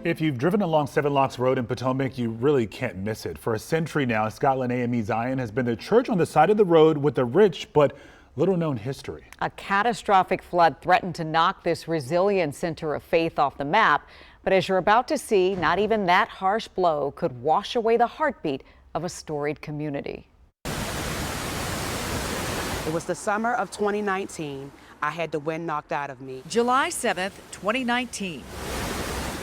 If you've driven along Seven Locks Road in Potomac, you really can't miss it. For a century now, Scotland AME Zion has been the church on the side of the road with a rich but little known history. A catastrophic flood threatened to knock this resilient center of faith off the map. But as you're about to see, not even that harsh blow could wash away the heartbeat of a storied community. It was the summer of 2019. I had the wind knocked out of me. July 7th, 2019.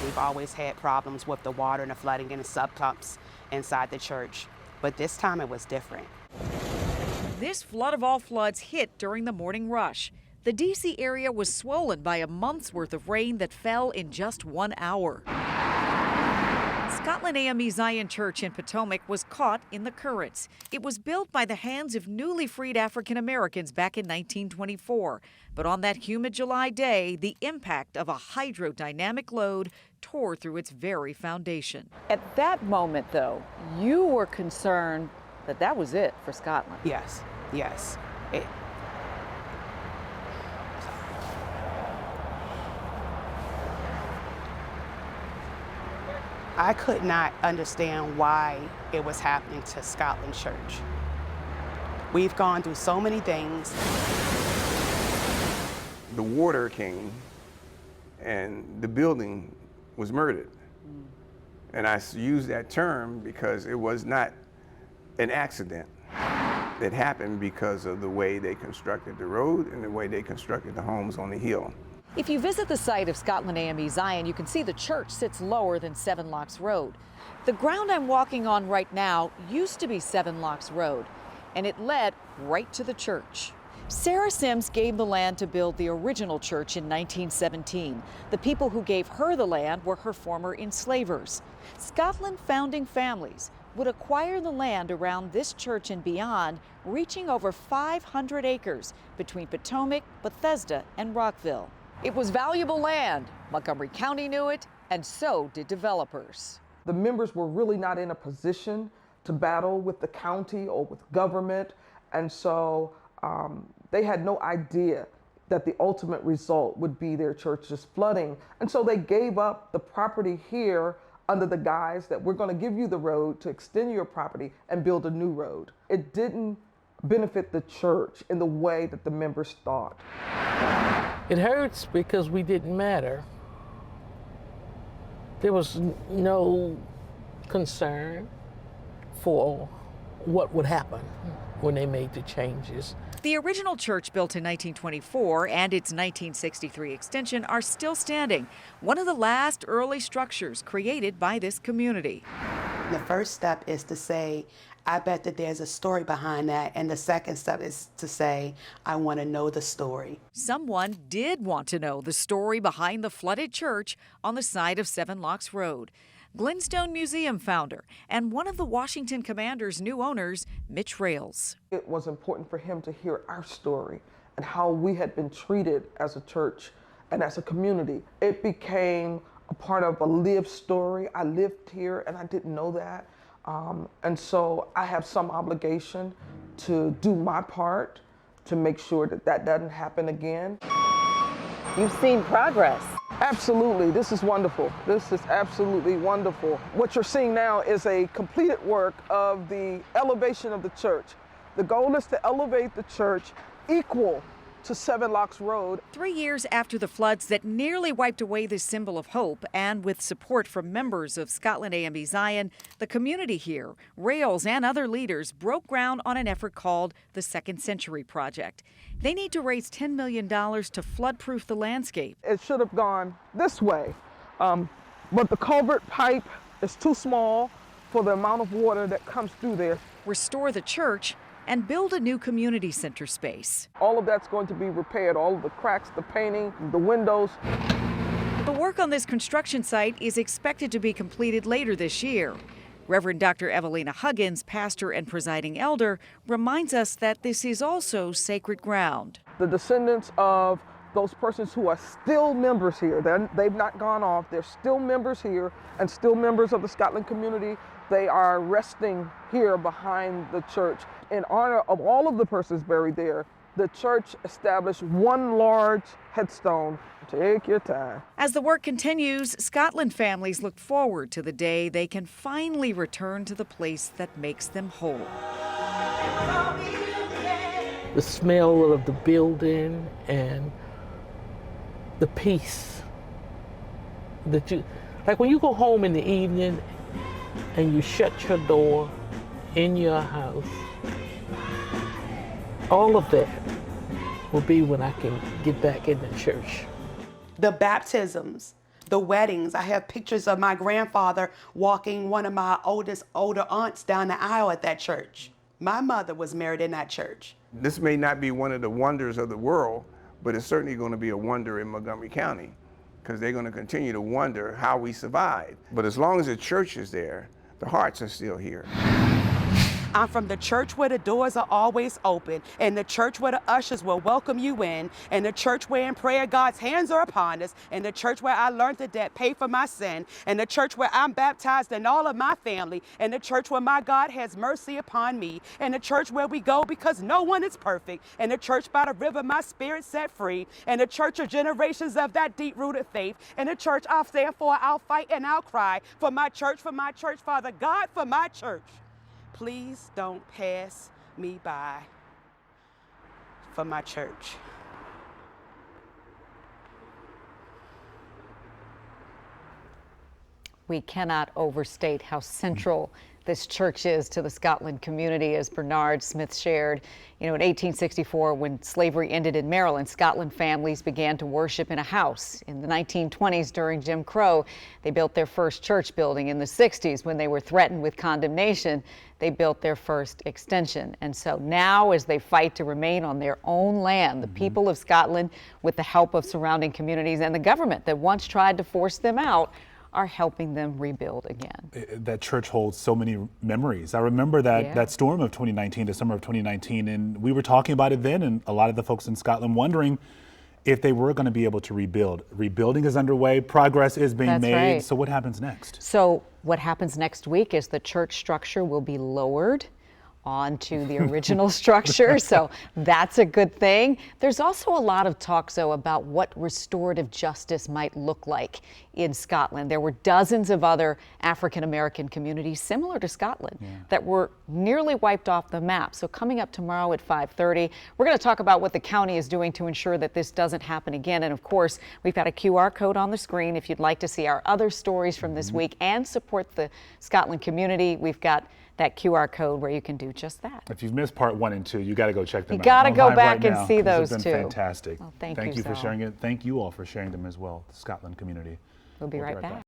We've always had problems with the water and the flooding in the sub pumps inside the church, but this time it was different. This flood of all floods hit during the morning rush. The D.C. area was swollen by a month's worth of rain that fell in just 1 hour. Scotland AME Zion Church in Potomac was caught in the currents. It was built by the hands of newly freed African Americans back in 1924. But on that humid July day, the impact of a hydrodynamic load tore through its very foundation. At that moment, though, you were concerned that that was it for Scotland. Yes, yes. I could not understand why it was happening to Scotland Church. We've gone through so many things. The water came and the building was murdered. And I use that term because it was not an accident. It happened because of the way they constructed the road and the way they constructed the homes on the hill. If you visit the site of Scotland AME Zion, you can see the church sits lower than Seven Locks Road. The ground I'm walking on right now used to be Seven Locks Road, and it led right to the church. Sarah Sims gave the land to build the original church in 1917. The people who gave her the land were her former enslavers. Scotland founding families would acquire the land around this church and beyond, reaching over 500 acres between Potomac, Bethesda, and Rockville. It was valuable land. Montgomery County knew it, and so did developers. The members were really not in a position to battle with the county or with government, and so they had no idea that the ultimate result would be their churches flooding. And so they gave up the property here under the guise that we're going to give you the road to extend your property and build a new road. It didn't benefit the church in the way that the members thought. It hurts because we didn't matter. There was no concern for what would happen when they made the changes. The original church, built in 1924, and its 1963 extension are still standing, one of the last early structures created by this community. The first step is to say, I bet that there's a story behind that, and the second step is to say, I want to know the story. Someone did want to know the story behind the flooded church on the side of Seven Locks Road. Glenstone Museum founder and one of the Washington Commanders' new owners, Mitch Rales. It was important for him to hear our story and how we had been treated as a church and as a community. It became a part of a lived story. I lived here and I didn't know that. And so I have some obligation to do my part to make sure that that doesn't happen again. You've seen progress. Absolutely, this is wonderful. This is absolutely wonderful. What you're seeing now is a completed work of the elevation of the church. The goal is to elevate the church equal to Seven Locks Road. 3 years after the floods that nearly wiped away this symbol of hope, and with support from members of Scotland AME Zion, the community here, Rales and other leaders broke ground on an effort called the Second Century Project. They need to raise $10 million to flood-proof the landscape. It should have gone this way, but the culvert pipe is too small for the amount of water that comes through there. Restore the church and build a new community center space. All of that's going to be repaired, all of the cracks, the painting, the windows. The work on this construction site is expected to be completed later this year. Reverend Dr. Evelina Huggins, pastor and presiding elder, reminds us that this is also sacred ground. The descendants of those persons who are still members here, they've not gone off, they're still members here and still members of the Scotland community. They are resting here behind the church in honor of all of the persons buried there. the church established one large headstone. Take your time. As the work continues, Scotland families look forward to the day they can finally return to the place that makes them whole. The smell of the building and the peace that you, like when you go home in the evening and you shut your door in your house, all of that will be when I can get back in the church. The baptisms, the weddings. I have pictures of my grandfather walking one of my older aunts down the aisle at that church. My mother was married in that church. This may not be one of the wonders of the world, but it's certainly going to be a wonder in Montgomery County, because they're going to continue to wonder how we survived. But as long as the church is there, the hearts are still here. I'm from the church where the doors are always open, and the church where the ushers will welcome you in, and the church where in prayer God's hands are upon us, and the church where I learned the debt, pay for my sin, and the church where I'm baptized and all of my family, and the church where my God has mercy upon me, and the church where we go because no one is perfect, and the church by the river my spirit set free, and the church of generations of that deep-rooted faith, and the church I'll stand for, I'll fight and I'll cry for my church, Father God, for my church. Please don't pass me by for my church. We cannot overstate how central this church is to the Scotland community, as Bernard Smith shared. You know, in 1864, when slavery ended in Maryland, Scotland families began to worship in a house. In the 1920s, during Jim Crow, they built their first church building. In the 60s, when they were threatened with condemnation, they built their first extension. And so now, as they fight to remain on their own land, the people of Scotland, with the help of surrounding communities and the government that once tried to force them out, are helping them rebuild again. That church holds so many memories. I remember that storm of 2019, the summer of 2019, and we were talking about it then, and a lot of the folks in Scotland wondering if they were going to be able to rebuild. Rebuilding is underway, progress is being made. Right. So what happens next? So what happens next week is the church structure will be lowered onto the original structure, so that's a good thing. There's also a lot of talk, though, about what restorative justice might look like in Scotland. There were dozens of other African American communities similar to Scotland that were nearly wiped off the map. So coming up tomorrow at 5:30, we're going to talk about what the county is doing to ensure that this doesn't happen again. And of course, we've got a QR code on the screen if you'd like to see our other stories from this week and support the Scotland community. We've got that QR code where you can do just that. If you've missed part 1 and 2, you got to go check them out. You got to go Live back right and now, see 'cause those it's too. been fantastic. Well, thank you for Zal. sharing it. Thank you all for sharing them as well, the Scotland community. We'll be right back.